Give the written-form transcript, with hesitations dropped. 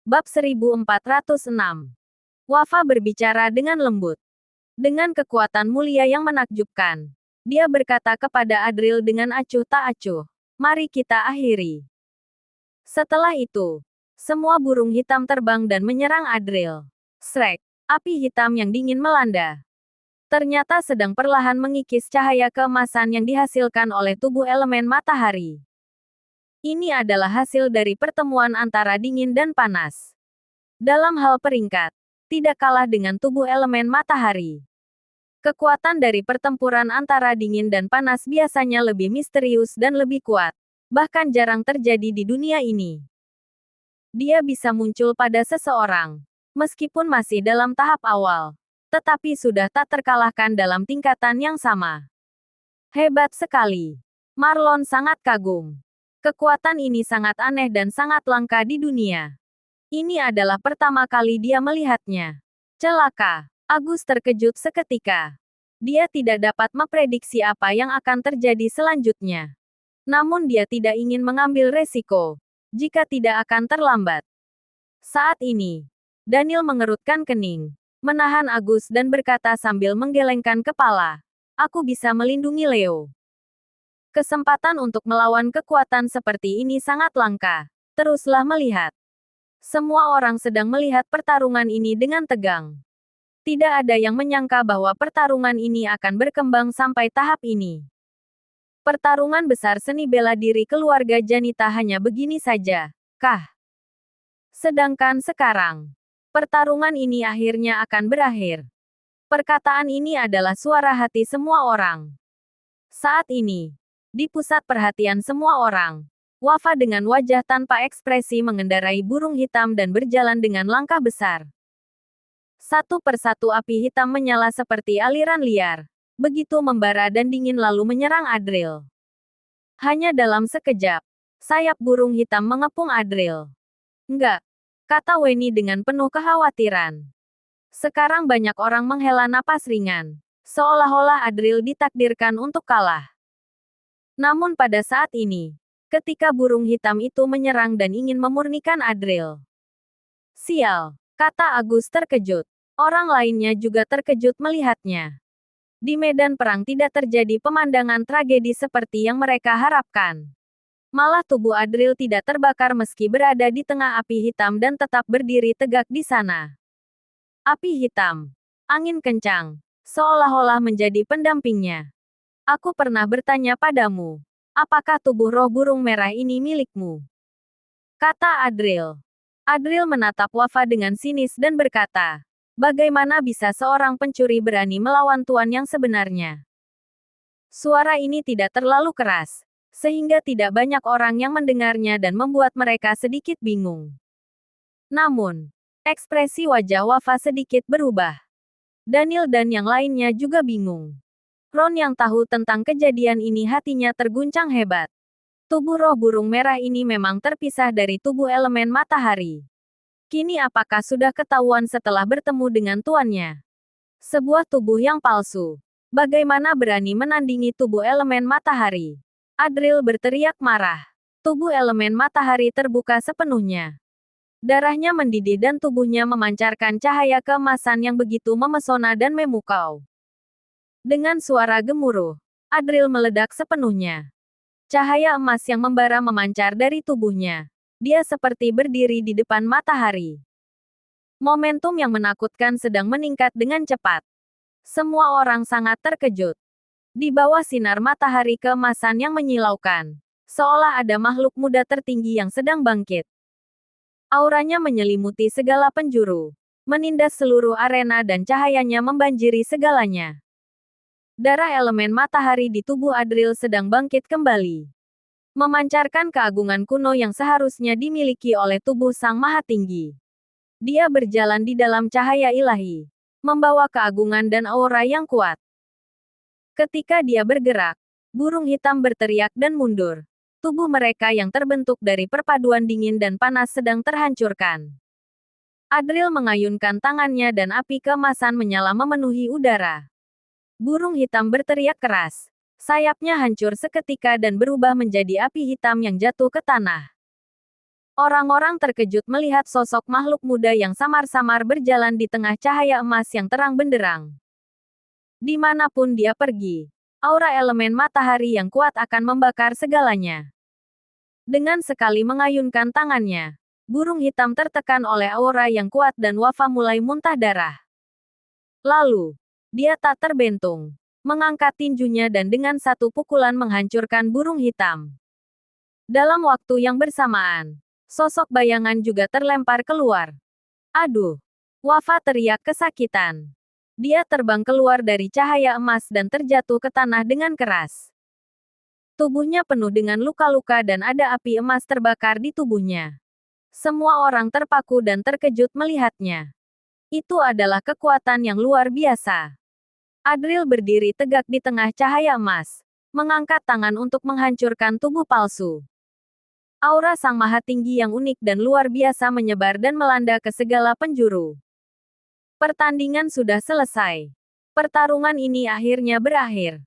Bab 1406. Wafa berbicara dengan lembut. Dengan kekuatan mulia yang menakjubkan. Dia berkata kepada Adril dengan acuh tak acuh. Mari kita akhiri. Setelah itu, semua burung hitam terbang dan menyerang Adril. Srek, api hitam yang dingin melanda. Ternyata sedang perlahan mengikis cahaya keemasan yang dihasilkan oleh tubuh elemen matahari. Ini adalah hasil dari pertemuan antara dingin dan panas. Dalam hal peringkat, tidak kalah dengan tubuh elemen matahari. Kekuatan dari pertempuran antara dingin dan panas biasanya lebih misterius dan lebih kuat, bahkan jarang terjadi di dunia ini. Dia bisa muncul pada seseorang, meskipun masih dalam tahap awal, tetapi sudah tak terkalahkan dalam tingkatan yang sama. Hebat sekali. Marlon sangat kagum. Kekuatan ini sangat aneh dan sangat langka di dunia. Ini adalah pertama kali dia melihatnya. Celaka. Agus terkejut seketika. Dia tidak dapat memprediksi apa yang akan terjadi selanjutnya. Namun dia tidak ingin mengambil resiko, jika tidak akan terlambat. Saat ini, Daniel mengerutkan kening, menahan Agus dan berkata sambil menggelengkan kepala, "Aku bisa melindungi Leo." Kesempatan untuk melawan kekuatan seperti ini sangat langka. Teruslah melihat. Semua orang sedang melihat pertarungan ini dengan tegang. Tidak ada yang menyangka bahwa pertarungan ini akan berkembang sampai tahap ini. Pertarungan besar seni bela diri keluarga Janita hanya begini saja, kah? Sedangkan sekarang, pertarungan ini akhirnya akan berakhir. Perkataan ini adalah suara hati semua orang. Saat ini, di pusat perhatian semua orang, Wafa dengan wajah tanpa ekspresi mengendarai burung hitam dan berjalan dengan langkah besar. Satu persatu api hitam menyala seperti aliran liar, begitu membara dan dingin lalu menyerang Adril. Hanya dalam sekejap, sayap burung hitam mengepung Adril. "Enggak," kata Weni dengan penuh kekhawatiran. Sekarang banyak orang menghela napas ringan, seolah-olah Adril ditakdirkan untuk kalah. Namun pada saat ini, ketika burung hitam itu menyerang dan ingin memurnikan Adril. "Sial," kata Agus terkejut. Orang lainnya juga terkejut melihatnya. Di medan perang tidak terjadi pemandangan tragedi seperti yang mereka harapkan. Malah tubuh Adril tidak terbakar meski berada di tengah api hitam dan tetap berdiri tegak di sana. Api hitam, angin kencang, seolah-olah menjadi pendampingnya. "Aku pernah bertanya padamu, apakah tubuh roh burung merah ini milikmu?" kata Adril. Adril menatap Wafa dengan sinis dan berkata, "Bagaimana bisa seorang pencuri berani melawan tuan yang sebenarnya?" Suara ini tidak terlalu keras, sehingga tidak banyak orang yang mendengarnya dan membuat mereka sedikit bingung. Namun, ekspresi wajah Wafa sedikit berubah. Daniel dan yang lainnya juga bingung. Ron yang tahu tentang kejadian ini hatinya terguncang hebat. Tubuh roh burung merah ini memang terpisah dari tubuh elemen matahari. Kini apakah sudah ketahuan setelah bertemu dengan tuannya? Sebuah tubuh yang palsu. Bagaimana berani menandingi tubuh elemen matahari? Adril berteriak marah. Tubuh elemen matahari terbuka sepenuhnya. Darahnya mendidih dan tubuhnya memancarkan cahaya keemasan yang begitu memesona dan memukau. Dengan suara gemuruh, Adril meledak sepenuhnya. Cahaya emas yang membara memancar dari tubuhnya. Dia seperti berdiri di depan matahari. Momentum yang menakutkan sedang meningkat dengan cepat. Semua orang sangat terkejut. Di bawah sinar matahari keemasan yang menyilaukan, seolah ada makhluk muda tertinggi yang sedang bangkit. Auranya menyelimuti segala penjuru, menindas seluruh arena dan cahayanya membanjiri segalanya. Darah elemen matahari di tubuh Adril sedang bangkit kembali. Memancarkan keagungan kuno yang seharusnya dimiliki oleh tubuh Sang Maha Tinggi. Dia berjalan di dalam cahaya ilahi, membawa keagungan dan aura yang kuat. Ketika dia bergerak, burung hitam berteriak dan mundur. Tubuh mereka yang terbentuk dari perpaduan dingin dan panas sedang terhancurkan. Adril mengayunkan tangannya dan api keemasan menyala memenuhi udara. Burung hitam berteriak keras. Sayapnya hancur seketika dan berubah menjadi api hitam yang jatuh ke tanah. Orang-orang terkejut melihat sosok makhluk muda yang samar-samar berjalan di tengah cahaya emas yang terang benderang. Dimanapun dia pergi, aura elemen matahari yang kuat akan membakar segalanya. Dengan sekali mengayunkan tangannya, burung hitam tertekan oleh aura yang kuat dan Wafa mulai muntah darah. Lalu, dia tak terbentung, mengangkat tinjunya dan dengan satu pukulan menghancurkan burung hitam. Dalam waktu yang bersamaan, sosok bayangan juga terlempar keluar. Aduh! Wafa teriak kesakitan. Dia terbang keluar dari cahaya emas dan terjatuh ke tanah dengan keras. Tubuhnya penuh dengan luka-luka dan ada api emas terbakar di tubuhnya. Semua orang terpaku dan terkejut melihatnya. Itu adalah kekuatan yang luar biasa. Adril berdiri tegak di tengah cahaya emas, mengangkat tangan untuk menghancurkan tubuh palsu. Aura Sang Maha Tinggi yang unik dan luar biasa menyebar dan melanda ke segala penjuru. Pertandingan sudah selesai. Pertarungan ini akhirnya berakhir.